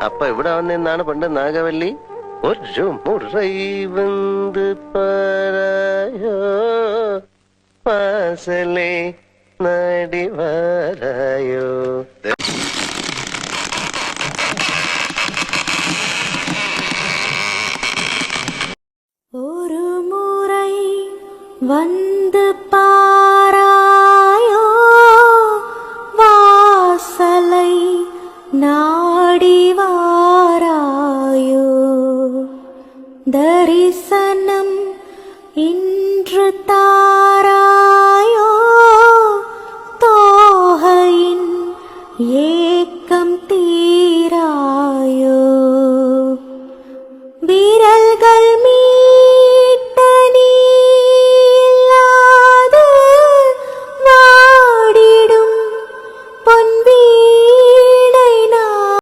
அப்ப ഇവിടെ വന്നാണ് പണ്ട് നാഗവല്ലി ഒരു മുറൈ വന്ന് പാരായോ വാസലേ നടിവാരായോ. ஒரு முறை வந்து பாராயோ வாசலை நாடி வாராயோ. தரிசனம் இன்று தான்